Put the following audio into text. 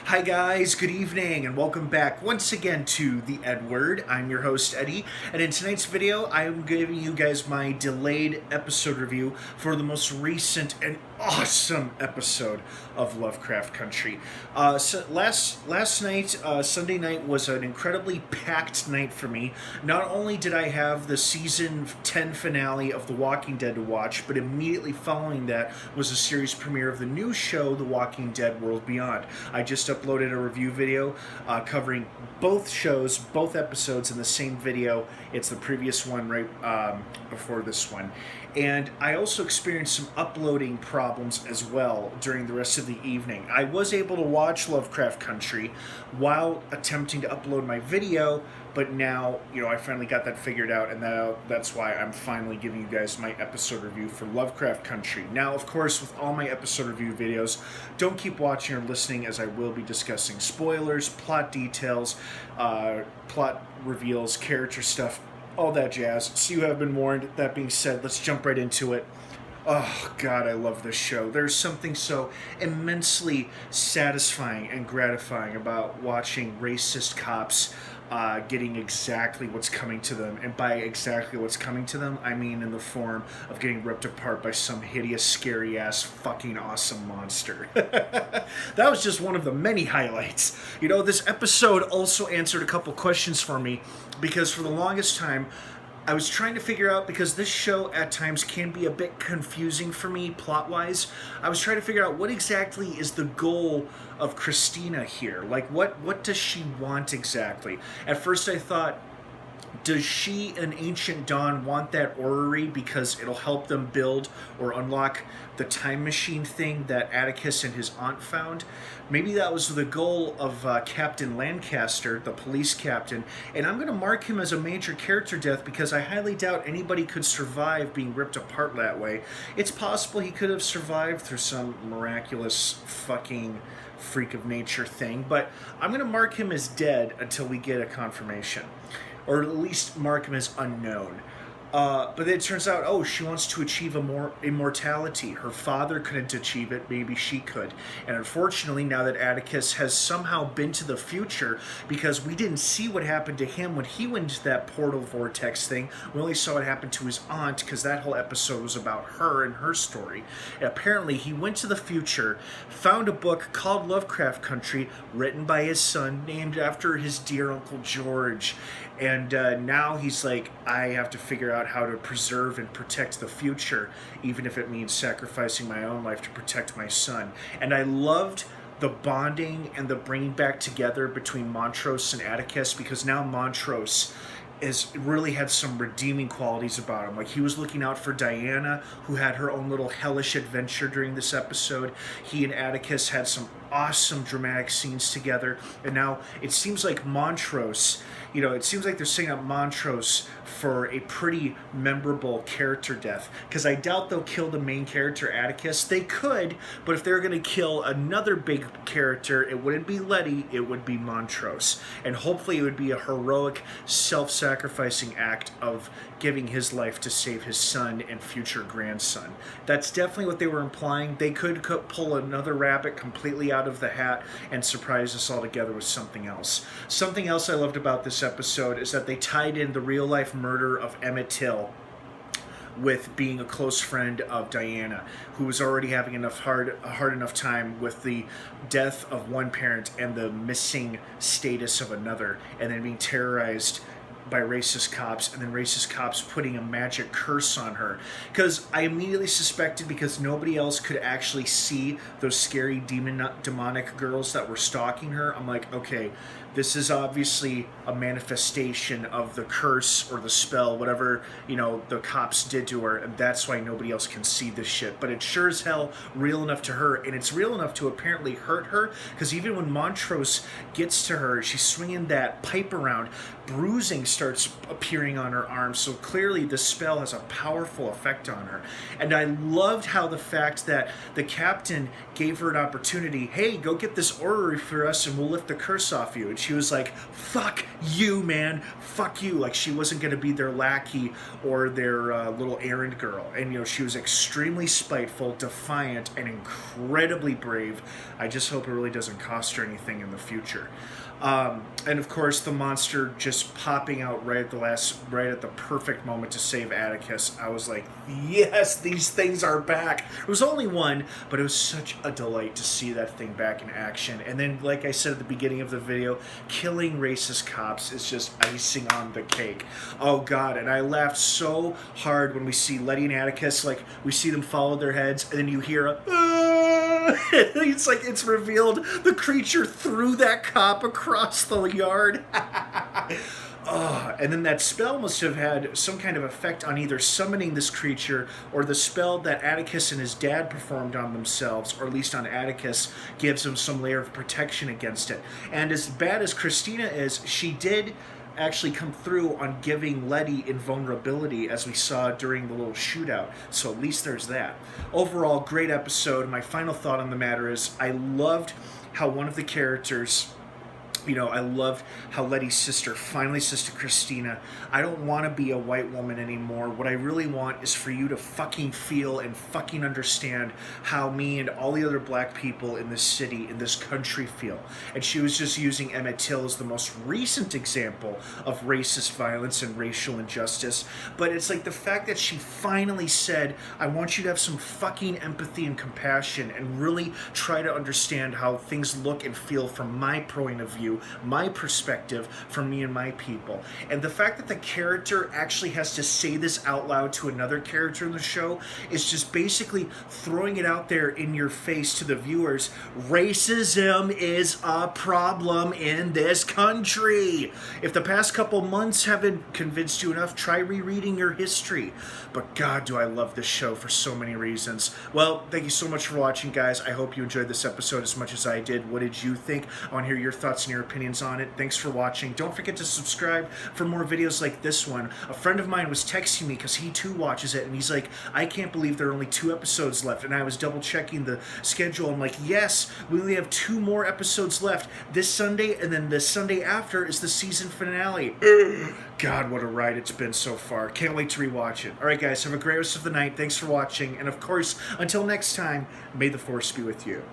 Hi guys, good evening, and welcome back once again to the EdWord. I'm your host, Eddie, and in tonight's video, I'm giving you guys my delayed episode review for the most recent and awesome episode of Lovecraft Country. So last night, Sunday night, was an incredibly packed night for me. Not only did I have the season 10 finale of The Walking Dead to watch, but immediately following that was the series premiere of the new show, The Walking Dead World Beyond. I just uploaded a review video covering both shows, both episodes in the same video. It's the previous one right before this one. And I also experienced some uploading problems as well during the rest of the evening. I was able to watch Lovecraft Country while attempting to upload my video, but now, I finally got that figured out, and that's why I'm finally giving you guys my episode review for Lovecraft Country. Now, of course, with all my episode review videos, don't keep watching or listening, as I will be discussing spoilers, plot details, plot reveals, character stuff, all that jazz. So you have been warned. That being said, let's jump right into it. Oh, God, I love this show. There's something so immensely satisfying and gratifying about watching racist cops getting exactly what's coming to them. And by exactly what's coming to them, I mean in the form of getting ripped apart by some hideous, scary-ass, fucking awesome monster. That was just one of the many highlights. This episode also answered a couple questions for me, because for the longest time, I was trying to figure out, because this show at times can be a bit confusing for me plot-wise, I was trying to figure out what exactly is the goal of Christina here. Like, what does she want exactly? At first I thought, does she and Ancient Dawn want that orrery because it'll help them build or unlock the time machine thing that Atticus and his aunt found? Maybe that was the goal of Captain Lancaster, the police captain, and I'm going to mark him as a major character death because I highly doubt anybody could survive being ripped apart that way. It's possible he could have survived through some miraculous fucking freak of nature thing, but I'm going to mark him as dead until we get a confirmation. Or at least mark him as unknown. But then it turns out, she wants to achieve immortality. Her father couldn't achieve it, maybe she could. And unfortunately, now that Atticus has somehow been to the future, because we didn't see what happened to him when he went into that portal vortex thing, we only saw what happened to his aunt, because that whole episode was about her and her story. And apparently, he went to the future, found a book called Lovecraft Country, written by his son, named after his dear Uncle George. And now he's like, I have to figure out how to preserve and protect the future, even if it means sacrificing my own life to protect my son. And I loved the bonding and the bringing back together between Montrose and Atticus, because now Montrose really had some redeeming qualities about him. Like, he was looking out for Diana, who had her own little hellish adventure during this episode. He and Atticus had some awesome dramatic scenes together, and now it seems like Montrose, it seems like they're setting up Montrose for a pretty memorable character death, because I doubt they'll kill the main character, Atticus. They could, but if they're going to kill another big character, it wouldn't be Letty, it would be Montrose. And hopefully it would be a heroic, self-sacrificing act of giving his life to save his son and future grandson. That's definitely what they were implying. They could pull another rabbit completely out of the hat and surprise us all together with something else. Something else I loved about this episode is that they tied in the real-life murder of Emmett Till with being a close friend of Diana, who was already having a hard enough time with the death of one parent and the missing status of another, and then being terrorized by racist cops, and then racist cops putting a magic curse on her. Because I immediately suspected, because nobody else could actually see those scary demonic girls that were stalking her, I'm like, okay, this is obviously a manifestation of the curse or the spell, whatever, the cops did to her, and that's why nobody else can see this shit. But it's sure as hell real enough to her, and it's real enough to apparently hurt her, because even when Montrose gets to her, she's swinging that pipe around, bruising starts appearing on her arm. So clearly the spell has a powerful effect on her. And I loved how the fact that the captain gave her an opportunity, hey, go get this orrery for us and we'll lift the curse off you. And she was like, fuck you, man, fuck you. Like she wasn't going to be their lackey or their little errand girl. And, you know, she was extremely spiteful, defiant, and incredibly brave. I just hope it really doesn't cost her anything in the future. And of course the monster just popping out right at the perfect moment to save Atticus. I was like, yes, these things are back. It was only one, but it was such a delight to see that thing back in action. And then, like I said at the beginning of the video, killing racist cops is just icing on the cake. Oh God, and I laughed so hard when we see Letty and Atticus, like we see them follow their heads, and then you hear a it's like it's revealed the creature threw that cop across the yard. And then that spell must have had some kind of effect on either summoning this creature or the spell that Atticus and his dad performed on themselves, or at least on Atticus, gives him some layer of protection against it. And as bad as Christina is, she did actually come through on giving Letty invulnerability, as we saw during the little shootout. So at least there's that. Overall, great episode. My final thought on the matter is I loved how one of the characters, you know, I loved how Letty's sister finally says to Christina, I don't want to be a white woman anymore. What I really want is for you to fucking feel and fucking understand how me and all the other black people in this city, in this country feel. And she was just using Emmett Till as the most recent example of racist violence and racial injustice. But it's like the fact that she finally said, I want you to have some fucking empathy and compassion and really try to understand how things look and feel from my point of view, my perspective, from me and my people. And the fact that the character actually has to say this out loud to another character in the show is just basically throwing it out there in your face to the viewers. Racism is a problem in this country. If the past couple months haven't convinced you enough, try rereading your history. But God, do I love this show for so many reasons. Well, thank you so much for watching, guys. I hope you enjoyed this episode as much as I did. What did you think? I want to hear your thoughts and your opinions on it. Thanks for watching. Don't forget to subscribe for more videos like this one. A friend of mine was texting me because he too watches it, and he's like, I can't believe there are only 2 episodes left. And I was double checking the schedule. I'm like, yes, we only have 2 more episodes left. This Sunday, and then the Sunday after is the season finale. God, what a ride it's been so far. Can't wait to rewatch it. Alright guys, have a great rest of the night. Thanks for watching. And of course, until next time, may the Force be with you.